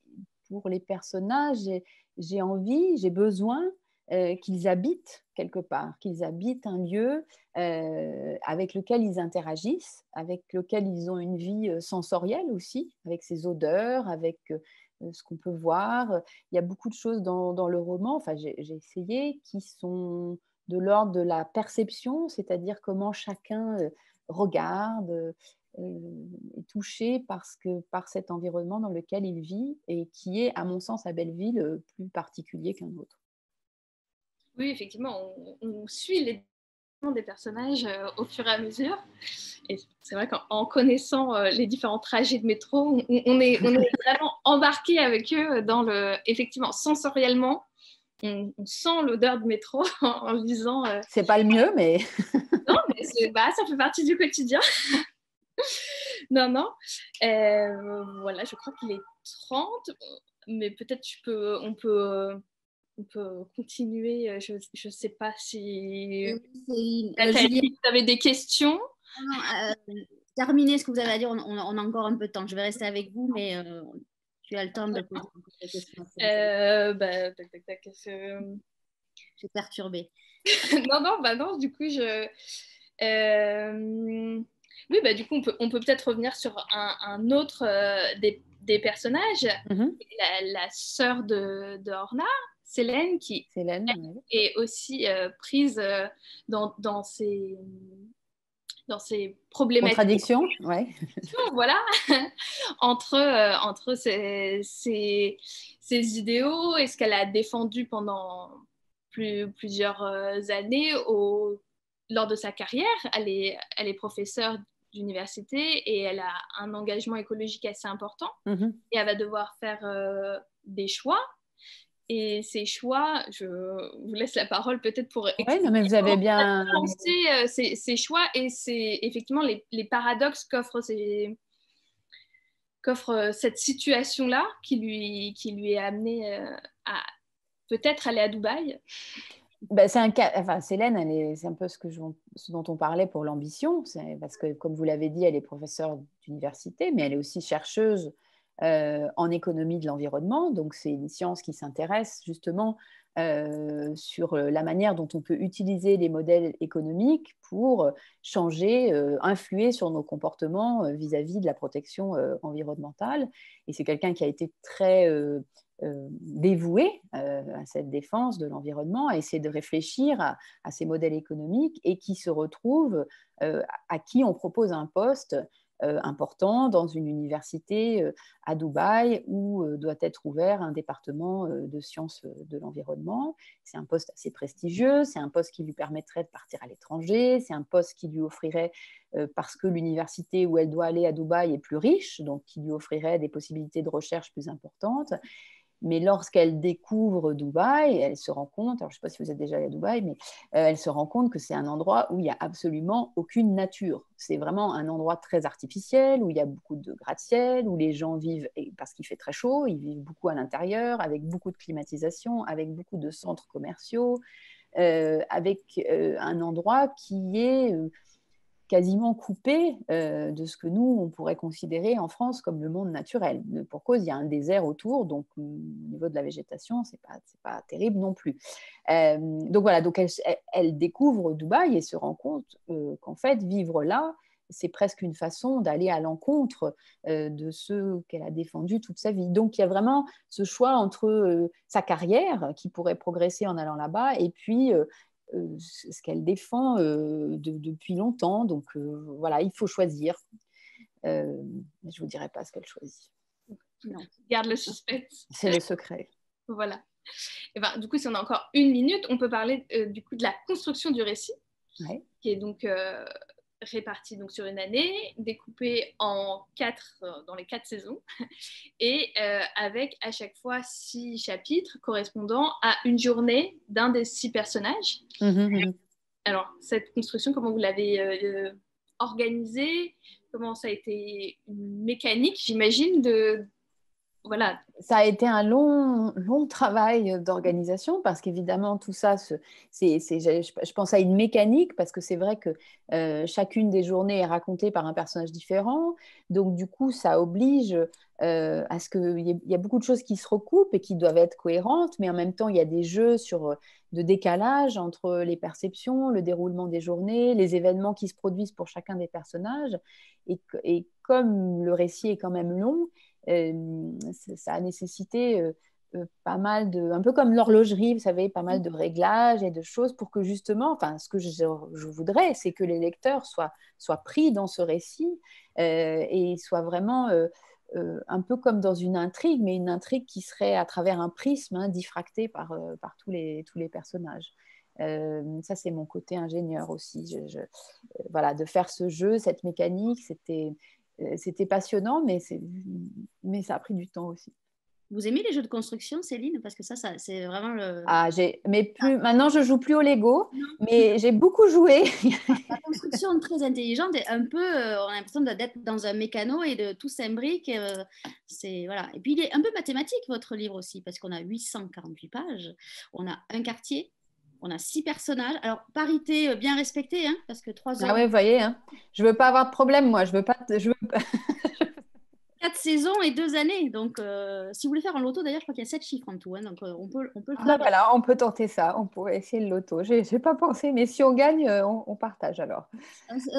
pour les personnages, j'ai envie, j'ai besoin qu'ils habitent quelque part, qu'ils habitent un lieu avec lequel ils interagissent, avec lequel ils ont une vie sensorielle aussi, avec ses odeurs, avec ce qu'on peut voir. Il y a beaucoup de choses dans le roman, enfin j'ai essayé, qui sont de l'ordre de la perception, c'est-à-dire comment chacun regarde, est touché par cet environnement dans lequel il vit et qui est, à mon sens, à Belleville, plus particulier qu'un autre. Oui, effectivement, on suit les développements des personnages au fur et à mesure. Et c'est vrai qu'en connaissant les différents trajets de métro, on est vraiment embarqué avec eux dans effectivement, sensoriellement, on sent l'odeur de métro en lisant. C'est pas le mieux, mais... Non, mais ça fait partie du quotidien. Non, non. Voilà, je crois qu'il est 30, mais peut-être on peut continuer. Je ne sais pas si Juliette, tu avais des questions. Terminez ce que vous avez à dire. On a encore un peu de temps. Je vais rester avec vous, mais tu as le temps de poser des questions. J'ai perturbé. Non, du coup, oui, bah, du coup, on peut peut-être revenir sur un autre des personnages, la sœur de Orna, Célène, qui Célène, oui. est aussi prise dans ses problématiques. Contradiction, ouais. Voilà, entre ses idéaux et ce qu'elle a défendu pendant plusieurs années lors de sa carrière. Elle est professeure d'université et elle a un engagement écologique assez important. Et elle va devoir faire des choix. Et ces choix, je vous laisse la parole peut-être pour expliquer. Oui, non, mais vous avez bien ces choix et c'est effectivement les paradoxes qu'offre cette situation-là qui lui est amenée à peut-être aller à Dubaï. Ben, c'est un cas, enfin, Célène, c'est un peu ce dont on parlait pour l'ambition, parce que, comme vous l'avez dit, elle est professeure d'université, mais elle est aussi chercheuse en économie de l'environnement. Donc, c'est une science qui s'intéresse justement sur la manière dont on peut utiliser les modèles économiques pour changer, influer sur nos comportements vis-à-vis de la protection environnementale. Et c'est quelqu'un qui a été très dévoué à cette défense de l'environnement, à essayer de réfléchir à ces modèles économiques et qui se retrouve à qui on propose un poste important dans une université à Dubaï où doit être ouvert un département de sciences de l'environnement. C'est un poste assez prestigieux, c'est un poste qui lui permettrait de partir à l'étranger, c'est un poste qui lui offrirait, parce que l'université où elle doit aller à Dubaï est plus riche, donc qui lui offrirait des possibilités de recherche plus importantes. Mais lorsqu'elle découvre Dubaï, elle se rend compte, alors je ne sais pas si vous êtes déjà allé à Dubaï, mais elle se rend compte que c'est un endroit où il n'y a absolument aucune nature. C'est vraiment un endroit très artificiel, où il y a beaucoup de gratte-ciel, où les gens vivent, parce qu'il fait très chaud, ils vivent beaucoup à l'intérieur, avec beaucoup de climatisation, avec beaucoup de centres commerciaux, avec un endroit qui est quasiment coupé de ce que nous, on pourrait considérer en France comme le monde naturel. Pour cause, il y a un désert autour, donc au niveau de la végétation, c'est pas terrible non plus. Donc voilà, donc elle découvre Dubaï et se rend compte qu'en fait, vivre là, c'est presque une façon d'aller à l'encontre de ce qu'elle a défendu toute sa vie. Donc il y a vraiment ce choix entre sa carrière, qui pourrait progresser en allant là-bas, et puis ce qu'elle défend depuis longtemps. Donc voilà, il faut choisir. Je ne vous dirai pas ce qu'elle choisit. Non. Garde le suspense. C'est le secret. Voilà. Et ben, du coup, si on a encore une minute, on peut parler du coup de la construction du récit, ouais. Qui est donc répartie donc, sur une année, découpée en 4, dans les 4 saisons, et avec à chaque fois 6 chapitres correspondant à une journée d'un des 6 personnages. Alors, cette construction, comment vous l'avez organisée? Comment ça a été une mécanique, j'imagine, voilà. Ça a été un long travail d'organisation parce qu'évidemment, tout ça, je pense à une mécanique parce que c'est vrai que chacune des journées est racontée par un personnage différent. Donc, du coup, ça oblige à ce qu'il y a beaucoup de choses qui se recoupent et qui doivent être cohérentes, mais en même temps, il y a des jeux de décalage entre les perceptions, le déroulement des journées, les événements qui se produisent pour chacun des personnages. Et comme le récit est quand même long, ça a nécessité pas mal un peu comme l'horlogerie, vous savez, pas mal de réglages et de choses pour que justement, enfin, ce que je voudrais, c'est que les lecteurs soient pris dans ce récit et soient vraiment un peu comme dans une intrigue, mais une intrigue qui serait à travers un prisme diffracté par tous les personnages. Ça, c'est mon côté ingénieur aussi. Voilà, de faire ce jeu, cette mécanique, c'était passionnant, mais ça a pris du temps aussi. Vous aimez les jeux de construction, Céline? Parce que ça c'est vraiment le... Maintenant, je joue plus au Lego, mais j'ai beaucoup joué. La construction très intelligente et un peu, on a l'impression d'être dans un mécano et de tout s'imbrique. Voilà. Et puis, il est un peu mathématique, votre livre aussi, parce qu'on a 848 pages, on a un quartier, on a 6 personnages. Alors, parité bien respectée, hein, parce que 3 hommes... Ah ouais, vous voyez, hein, je veux pas avoir de problème, moi. Je veux pas... 4 saisons et 2 années. Donc, si vous voulez faire un loto, d'ailleurs, je crois qu'il y a 7 chiffres en tout. Hein, donc, on peut le faire. Voilà, on peut tenter ça. On pourrait essayer le loto. J'ai pas pensé, mais si on gagne, on partage alors.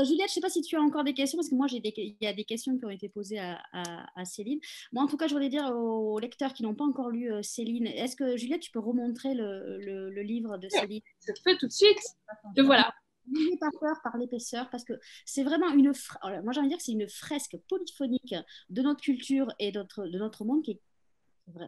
Juliette, je ne sais pas si tu as encore des questions, parce que moi, il y a des questions qui ont été posées à Céline. Moi, en tout cas, je voulais dire aux lecteurs qui n'ont pas encore lu Céline, est-ce que, Juliette, tu peux remontrer le livre de Céline? Je fais tout de suite. Le voilà. N'ayez pas peur par l'épaisseur, parce que c'est vraiment moi j'ai envie de dire que c'est une fresque polyphonique de notre culture et de notre monde qui est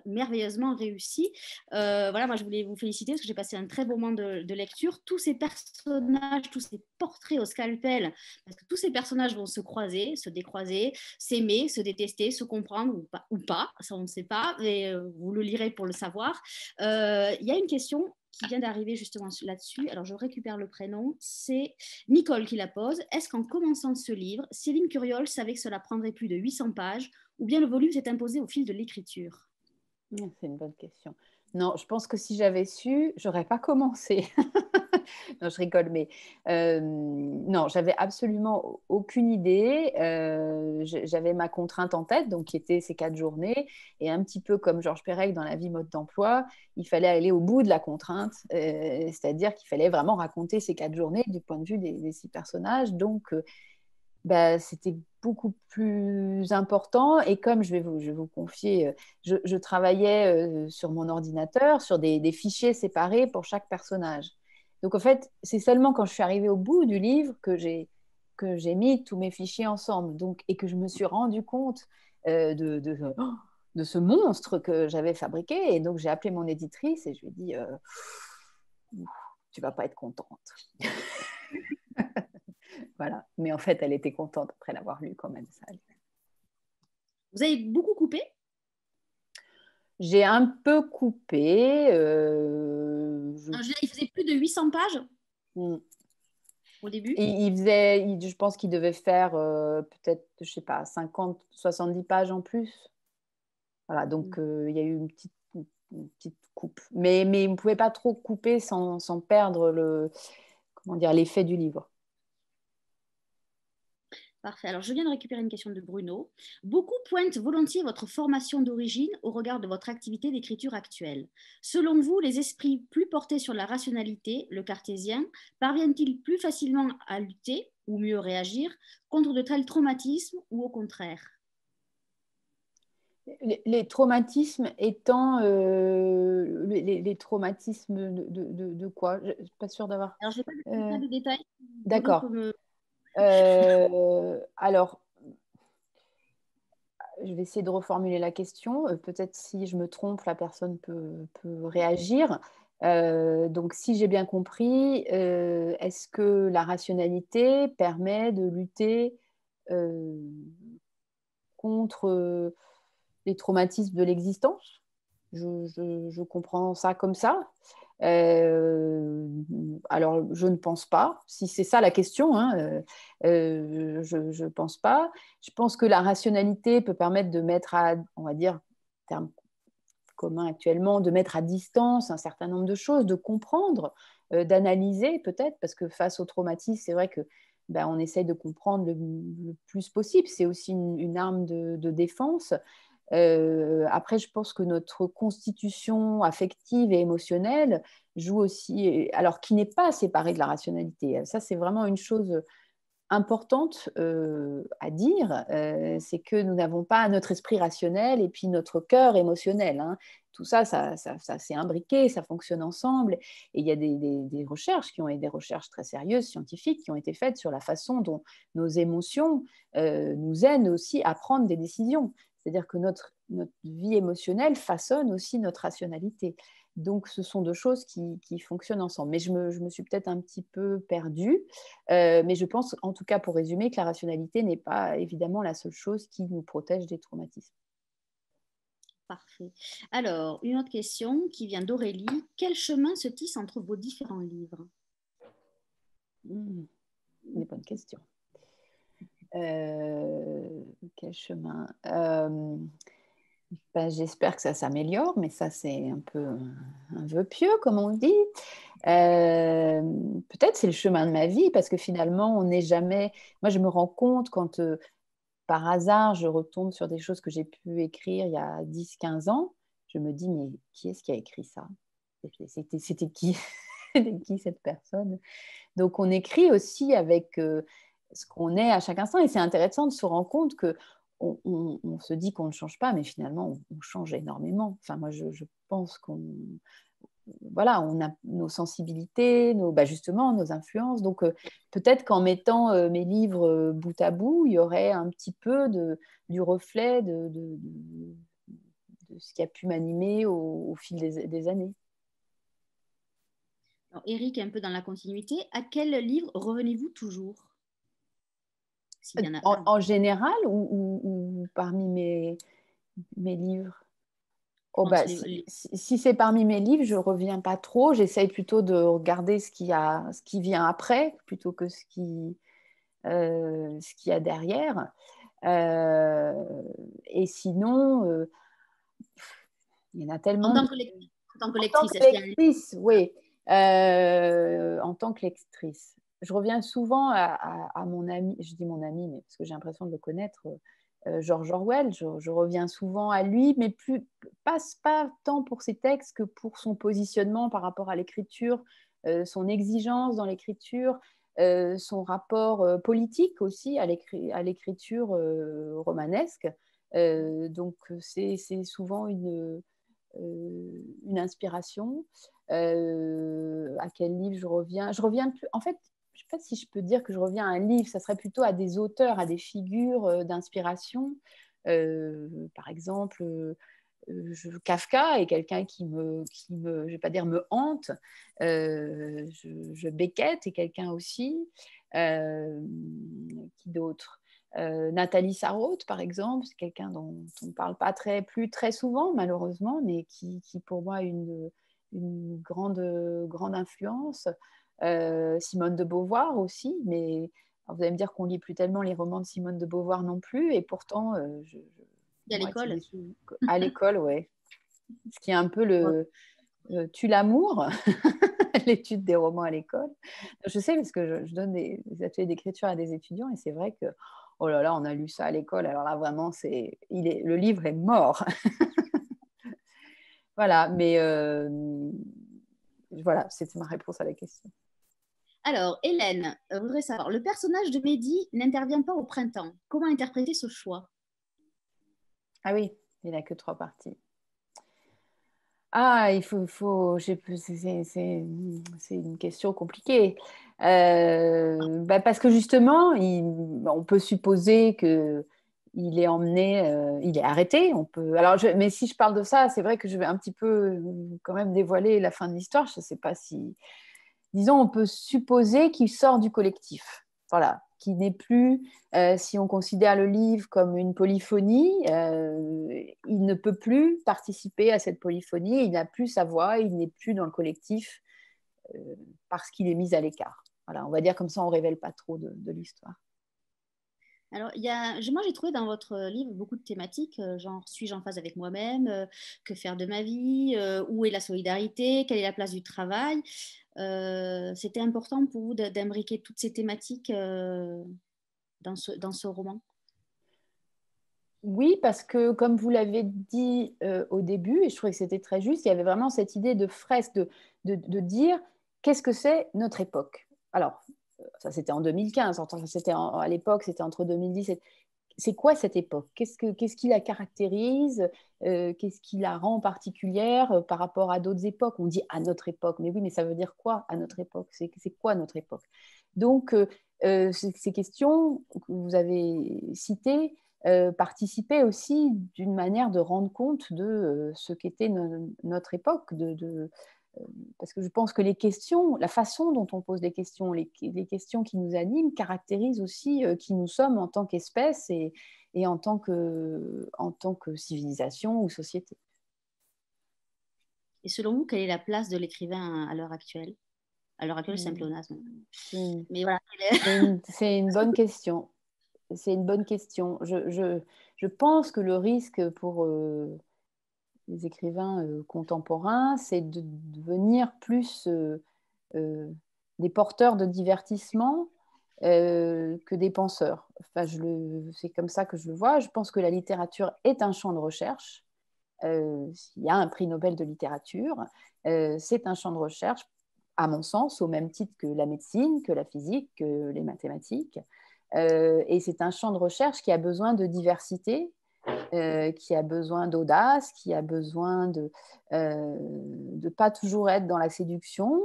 merveilleusement réussi. Voilà, moi je voulais vous féliciter parce que j'ai passé un très beau moment de lecture. Tous ces personnages, tous ces portraits au scalpel, parce que tous ces personnages vont se croiser, se décroiser, s'aimer, se détester, se comprendre ou pas, ça on ne sait pas, mais vous le lirez pour le savoir. Il y a une question qui vient d'arriver justement là-dessus. Alors, je récupère le prénom. C'est Nicole qui la pose. Est-ce qu'en commençant ce livre, Céline Curiol savait que cela prendrait plus de 800 pages ou bien le volume s'est imposé au fil de l'écriture? C'est une bonne question. Non, je pense que si j'avais su, j'aurais pas commencé. Non, je rigole, mais non, j'avais absolument aucune idée. J'avais ma contrainte en tête, donc qui était ces 4 journées, et un petit peu comme Georges Perec dans La vie mode d'emploi, il fallait aller au bout de la contrainte, c'est-à-dire qu'il fallait vraiment raconter ces 4 journées du point de vue des 6 personnages. Donc, c'était beaucoup plus important. Et comme je vais vous confier, je travaillais sur mon ordinateur, sur des fichiers séparés pour chaque personnage. Donc, en fait, c'est seulement quand je suis arrivée au bout du livre que j'ai mis tous mes fichiers ensemble. Donc, et que je me suis rendu compte de ce monstre que j'avais fabriqué. Et donc, j'ai appelé mon éditrice et je lui ai dit tu vas pas être contente. Voilà. Mais en fait, elle était contente après l'avoir lu quand même. Ça. Vous avez beaucoup coupé? J'ai un peu coupé. Il faisait plus de 800 pages au début. Je pense qu'il devait faire peut-être, je sais pas, 50, 70 pages en plus. Voilà, donc il y a eu une petite coupe. Mais on ne pouvait pas trop couper sans perdre l'effet du livre. Parfait. Alors, je viens de récupérer une question de Bruno. Beaucoup pointent volontiers votre formation d'origine au regard de votre activité d'écriture actuelle. Selon vous, les esprits plus portés sur la rationalité, le cartésien, parviennent-ils plus facilement à lutter ou mieux réagir contre de tels traumatismes ou au contraire? Les traumatismes étant les traumatismes de quoi? Je ne suis pas sûre d'avoir. Alors, je n'ai pas de détails. D'accord. Alors, je vais essayer de reformuler la question. Peut-être si je me trompe, la personne peut réagir. Donc, si j'ai bien compris, est-ce que la rationalité permet de lutter contre les traumatismes de l'existence? Je comprends ça comme ça. Alors, je ne pense pas. Si c'est ça la question, hein, je ne pense pas. Je pense que la rationalité peut permettre de mettre on va dire, terme commun actuellement, de mettre à distance un certain nombre de choses, de comprendre, d'analyser peut-être, parce que face au traumatisme, c'est vrai que on essaye de comprendre le plus possible. C'est aussi une arme de défense. Après, je pense que notre constitution affective et émotionnelle joue aussi, alors qui n'est pas séparée de la rationalité. Ça, c'est vraiment une chose importante à dire, c'est que nous n'avons pas notre esprit rationnel et puis notre cœur émotionnel. Hein. Tout ça, ça s'est imbriqué, ça fonctionne ensemble. Et il y a des recherches des recherches très sérieuses, scientifiques, qui ont été faites sur la façon dont nos émotions nous aident aussi à prendre des décisions. C'est-à-dire que notre vie émotionnelle façonne aussi notre rationalité. Donc, ce sont deux choses qui fonctionnent ensemble. Mais je me suis peut-être un petit peu perdue. Mais je pense, en tout cas, pour résumer, que la rationalité n'est pas évidemment la seule chose qui nous protège des traumatismes. Parfait. Alors, une autre question qui vient d'Aurélie. Quel chemin se tisse entre vos différents livres? Une bonne question. Quel chemin j'espère que ça s'améliore, mais ça, c'est un peu un vœu pieux, comme on dit. Peut-être c'est le chemin de ma vie, parce que finalement, on n'est jamais... Moi, je me rends compte quand, par hasard, je retombe sur des choses que j'ai pu écrire il y a 10-15 ans, je me dis, mais qui est-ce qui a écrit ça? C'était qui? C'était qui cette personne? Donc, on écrit aussi avec ce qu'on est à chaque instant. Et c'est intéressant de se rendre compte qu'on se dit qu'on ne change pas, mais finalement, on change énormément. Enfin, moi, je pense qu'on voilà, on a nos sensibilités, justement, nos influences. Donc, peut-être qu'en mettant mes livres bout à bout, il y aurait un petit peu du reflet de ce qui a pu m'animer au fil des années. Alors, Eric est un peu dans la continuité. À quel livre revenez-vous toujours? S'il y en a un. En général ou parmi mes livres? Oh, si c'est parmi mes livres, je ne reviens pas trop. J'essaye plutôt de regarder ce qui vient après plutôt que ce qu'il y a derrière. Et sinon, il y en a tellement. En tant que lectrice, est-ce qu'il y a lectrice, oui. En tant que lectrice. Je reviens souvent à mon ami, je dis mon ami, mais parce que j'ai l'impression de le connaître, George Orwell. Je reviens souvent à lui, mais pas tant pour ses textes que pour son positionnement par rapport à l'écriture, son exigence dans l'écriture, son rapport politique aussi à l'écriture romanesque. Donc, c'est souvent une inspiration. À quel livre je reviens? Je reviens plus. En fait, je ne sais pas si je peux dire que je reviens à un livre, ça serait plutôt à des auteurs, à des figures d'inspiration. Par exemple, Kafka est quelqu'un qui je vais pas dire me hante. Beckett est quelqu'un aussi. Qui d'autre? Nathalie Sarraute, par exemple, c'est quelqu'un dont on ne parle pas plus très souvent, malheureusement, mais qui pour moi a une grande influence. Simone de Beauvoir aussi, mais vous allez me dire qu'on ne lit plus tellement les romans de Simone de Beauvoir non plus, et pourtant, à l'école. À l'école, ouais. Ce qui est un peu tue l'amour, l'étude des romans à l'école. Je sais parce que je donne des ateliers d'écriture à des étudiants et c'est vrai que, oh là là, on a lu ça à l'école, alors là, vraiment, le livre est mort. Voilà, mais voilà, c'est ma réponse à la question. Alors, Hélène voudrait savoir, le personnage de Mehdi n'intervient pas au printemps. Comment interpréter ce choix? Ah oui, il n'a que 3 parties. Ah, c'est une question compliquée. Parce que justement, on peut supposer que il est emmené, il est arrêté. Mais si je parle de ça, c'est vrai que je vais un petit peu quand même dévoiler la fin de l'histoire. Je ne sais pas si, disons, on peut supposer qu'il sort du collectif. Voilà, qui n'est plus, si on considère le livre comme une polyphonie, il ne peut plus participer à cette polyphonie, il n'a plus sa voix, il n'est plus dans le collectif parce qu'il est mis à l'écart. Voilà, on va dire comme ça, on ne révèle pas trop de l'histoire. Alors, moi, j'ai trouvé dans votre livre beaucoup de thématiques, genre suis-je en phase avec moi-même, que faire de ma vie, où est la solidarité, quelle est la place du travail. C'était important pour vous d'imbriquer toutes ces thématiques dans ce roman? Oui, parce que comme vous l'avez dit au début, et je trouvais que c'était très juste, il y avait vraiment cette idée de fresque, de dire qu'est-ce que c'est notre époque. Alors, ça c'était en 2015, à l'époque c'était entre 2010 et... C'est quoi cette époque? Qu'est-ce qui la caractérise? Qu'est-ce qui la rend particulière par rapport à d'autres époques? On dit à notre époque, mais oui, mais ça veut dire quoi à notre époque? C'est quoi notre époque? Donc, ces questions que vous avez citées participaient aussi d'une manière de rendre compte de ce qu'était notre époque, parce que je pense que les questions, la façon dont on pose les questions qui nous animent caractérisent aussi qui nous sommes en tant qu'espèce et en tant que civilisation ou société. Et selon vous, quelle est la place de l'écrivain à l'heure actuelle? À l'heure actuelle, c'est un pléonasme. Mais voilà. C'est une bonne question. C'est une bonne question. Je pense que le risque pour les écrivains contemporains, c'est de devenir plus des porteurs de divertissement que des penseurs. Enfin, c'est comme ça que je le vois. Je pense que la littérature est un champ de recherche. Il y a un prix Nobel de littérature. C'est un champ de recherche, à mon sens, au même titre que la médecine, que la physique, que les mathématiques. Et c'est un champ de recherche qui a besoin de diversité, qui a besoin d'audace, qui a besoin de ne pas toujours être dans la séduction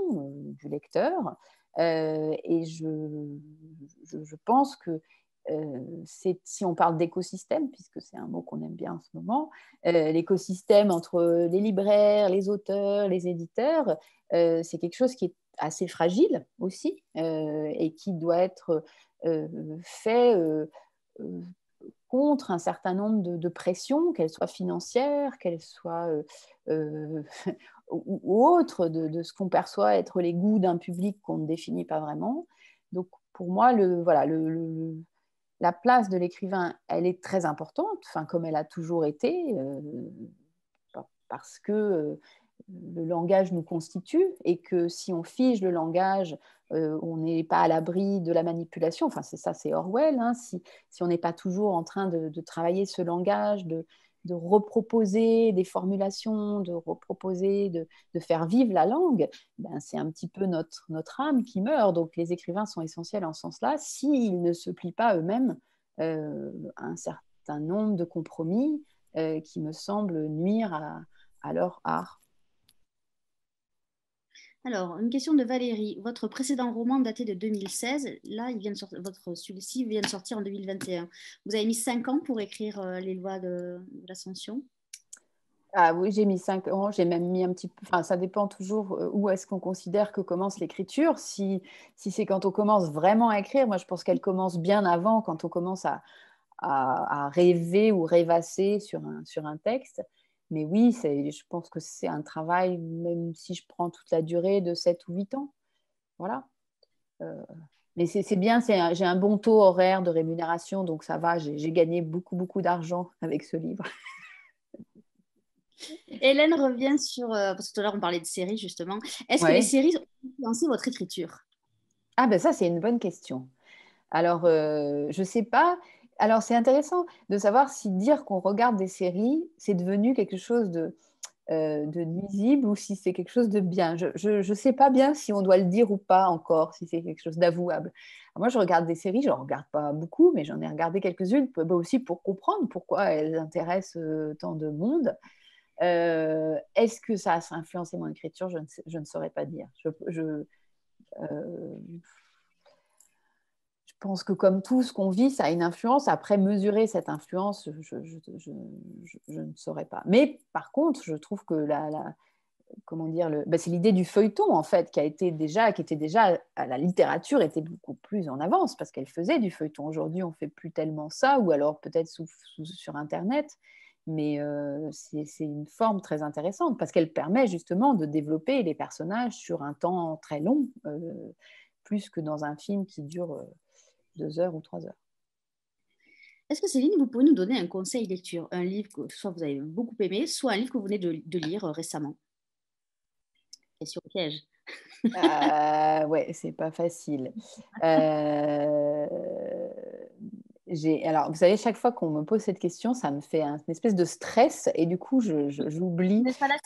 du lecteur. Et je pense que si on parle d'écosystème, puisque c'est un mot qu'on aime bien en ce moment, l'écosystème entre les libraires, les auteurs, les éditeurs, c'est quelque chose qui est assez fragile aussi et qui doit être fait contre un certain nombre de pressions, qu'elles soient financières, qu'elles soient ou autres, de ce qu'on perçoit être les goûts d'un public qu'on ne définit pas vraiment. Donc pour moi, la place de l'écrivain, elle est très importante, enfin, comme elle a toujours été, parce que le langage nous constitue et que si on fige le langage, on n'est pas à l'abri de la manipulation. Enfin, c'est ça, c'est Orwell. Hein. Si on n'est pas toujours en train de travailler ce langage, de reproposer des formulations, de reproposer, de faire vivre la langue, ben, c'est un petit peu notre âme qui meurt. Donc les écrivains sont essentiels en ce sens-là, s'ils ne se plient pas eux-mêmes à un certain nombre de compromis qui me semblent nuire à leur art. Alors, une question de Valérie. Votre précédent roman daté de 2016, là, celui-ci vient de sortir en 2021. Vous avez mis 5 ans pour écrire Les lois de l'Ascension? Ah oui, j'ai mis 5 ans, j'ai même mis un petit peu, enfin, ça dépend toujours où est-ce qu'on considère que commence l'écriture. Si c'est quand on commence vraiment à écrire, moi je pense qu'elle commence bien avant, quand on commence à rêver ou rêvasser sur un texte. Mais oui, je pense que c'est un travail, même si je prends toute la durée de 7 ou 8 ans. Voilà. Mais c'est bien, j'ai un bon taux horaire de rémunération, donc ça va, j'ai gagné beaucoup, beaucoup d'argent avec ce livre. Hélène revient sur, parce que tout à l'heure on parlait de séries justement. Est-ce que les Ouais. séries ont influencé votre écriture? Ah ben ça, c'est une bonne question. Alors, je ne sais pas. Alors, c'est intéressant de savoir si dire qu'on regarde des séries, c'est devenu quelque chose de nuisible ou si c'est quelque chose de bien. Je ne sais pas bien si on doit le dire ou pas encore, si c'est quelque chose d'avouable. Moi, je regarde des séries, je n'en regarde pas beaucoup, mais j'en ai regardé quelques-unes aussi pour comprendre pourquoi elles intéressent tant de monde. Est-ce que ça a influencé mon écriture? Je ne saurais pas dire. Euh, je pense que comme tout ce qu'on vit, ça a une influence. Après, mesurer cette influence, je ne saurais pas. Mais par contre, je trouve que comment dire, c'est l'idée du feuilleton, en fait, qui était déjà, la littérature était beaucoup plus en avance, parce qu'elle faisait du feuilleton. Aujourd'hui, on ne fait plus tellement ça, ou alors peut-être sur Internet. Mais c'est une forme très intéressante, parce qu'elle permet justement de développer les personnages sur un temps très long, plus que dans un film qui dure 2 heures ou 3 heures. Est-ce que Céline, vous pouvez nous donner un conseil lecture, un livre que soit vous avez beaucoup aimé, soit un livre que vous venez de lire récemment? Question piège. Ouais, c'est pas facile. Euh, alors, vous savez, chaque fois qu'on me pose cette question, ça me fait une espèce de stress et du coup, j'oublie. N'est-ce pas là?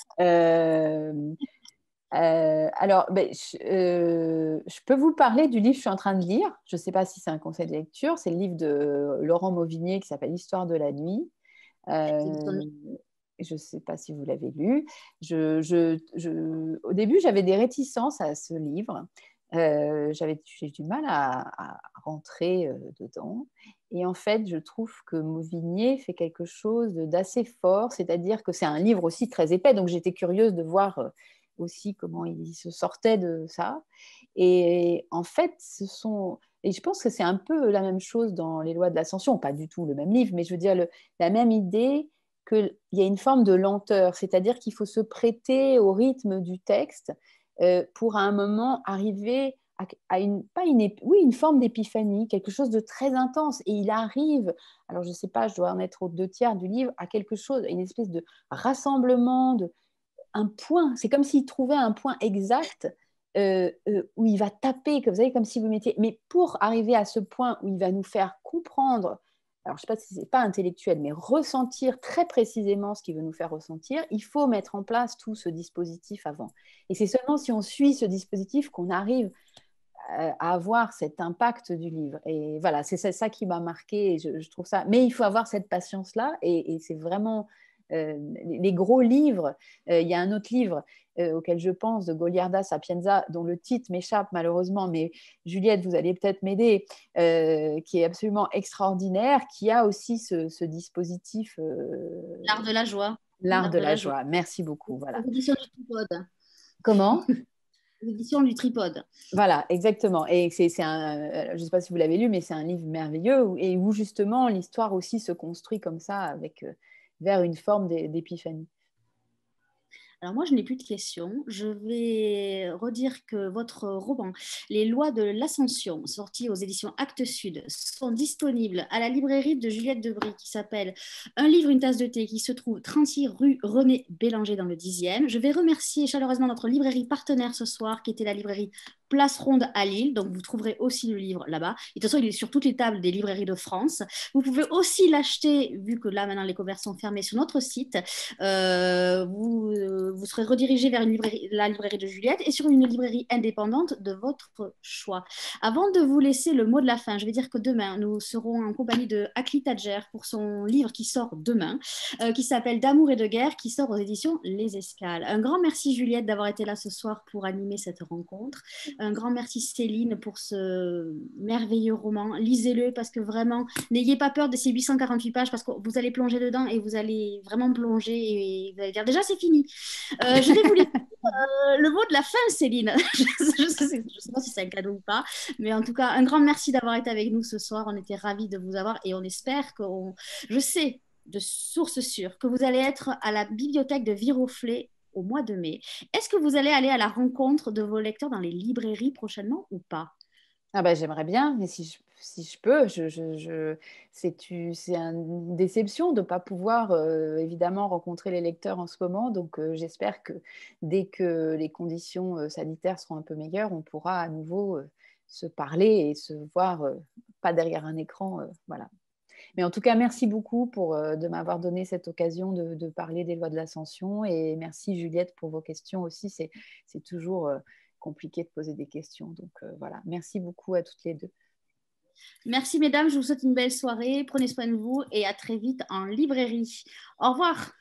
Alors, je peux vous parler du livre que je suis en train de lire. Je ne sais pas si c'est un conseil de lecture. C'est le livre de Laurent Mauvigné qui s'appelle Histoire de la nuit. Je ne sais pas si vous l'avez lu. Au début, j'avais des réticences à ce livre. J'ai du mal à rentrer dedans. Et en fait, je trouve que Mauvigné fait quelque chose d'assez fort, c'est-à-dire que c'est un livre aussi très épais, donc j'étais curieuse de voir aussi comment il se sortait de ça. Et en fait, et je pense que c'est un peu la même chose dans Les lois de l'Ascension, pas du tout le même livre, mais je veux dire la même idée qu'il y a une forme de lenteur, c'est-à-dire qu'il faut se prêter au rythme du texte pour à un moment arriver à une forme d'épiphanie, quelque chose de très intense. Et il arrive, alors je ne sais pas, je dois en être aux 2 tiers du livre, à quelque chose, à une espèce de rassemblement, un point. C'est comme s'il trouvait un point exact où il va taper, vous savez, comme si vous mettiez... Mais pour arriver à ce point où il va nous faire comprendre, alors je ne sais pas si ce n'est pas intellectuel, mais ressentir très précisément ce qu'il veut nous faire ressentir, il faut mettre en place tout ce dispositif avant. Et c'est seulement si on suit ce dispositif qu'on arrive à avoir cet impact du livre. Et voilà, c'est ça qui m'a marqué. Et je trouve ça... Mais il faut avoir cette patience-là. Et c'est vraiment... les gros livres, il y a un autre livre auquel je pense, de Goliarda Sapienza, dont le titre m'échappe malheureusement, mais Juliette, vous allez peut-être m'aider, qui est absolument extraordinaire, qui a aussi ce dispositif. L'art de la joie. L'art de la joie. Merci beaucoup. Voilà. L'édition du Tripode. Comment? L'édition du Tripode. Voilà, exactement. Et c'est je ne sais pas si vous l'avez lu, mais c'est un livre merveilleux et où justement l'histoire aussi se construit comme ça, avec vers une forme d'épiphanie. Alors moi, je n'ai plus de questions. Je vais redire que votre roman, Les lois de l'ascension, sorti aux éditions Actes Sud, sont disponibles à la librairie de Juliette Debry, qui s'appelle Un livre, une tasse de thé, qui se trouve 36 rue René Bélanger dans le 10e. Je vais remercier chaleureusement notre librairie partenaire ce soir, qui était la librairie Place Ronde à Lille. Donc vous trouverez aussi le livre là-bas. Et de toute façon, il est sur toutes les tables des librairies de France. Vous pouvez aussi l'acheter, vu que là maintenant les commerces sont fermés, sur notre site. Vous serez redirigé vers la librairie de Juliette et sur une librairie indépendante de votre choix. Avant de vous laisser le mot de la fin, je vais dire que demain, nous serons en compagnie de Akli Tadjer pour son livre qui sort demain, qui s'appelle D'amour et de guerre, qui sort aux éditions Les Escales. Un grand merci Juliette d'avoir été là ce soir pour animer cette rencontre. Un grand merci Céline pour ce merveilleux roman. Lisez-le parce que vraiment, n'ayez pas peur de ces 848 pages parce que vous allez plonger dedans et vous allez vraiment plonger et vous allez dire déjà c'est fini. Je vais vous laisser le mot de la fin, Céline. Je sais pas si c'est un cadeau ou pas, mais en tout cas, un grand merci d'avoir été avec nous ce soir. On était ravis de vous avoir et on espère je sais de source sûre que vous allez être à la bibliothèque de Viroflay au mois de mai. Est-ce que vous allez aller à la rencontre de vos lecteurs dans les librairies prochainement ou pas? Ah ben, j'aimerais bien, mais si je peux, c'est une déception de ne pas pouvoir évidemment rencontrer les lecteurs en ce moment. Donc j'espère que dès que les conditions sanitaires seront un peu meilleures, on pourra à nouveau se parler et se voir, pas derrière un écran. Voilà. Mais en tout cas, merci beaucoup de m'avoir donné cette occasion de parler des lois de l'ascension. Et merci Juliette pour vos questions aussi. C'est toujours compliqué de poser des questions. Donc voilà, merci beaucoup à toutes les deux. Merci mesdames, je vous souhaite une belle soirée. Prenez soin de vous et à très vite en librairie. Au revoir.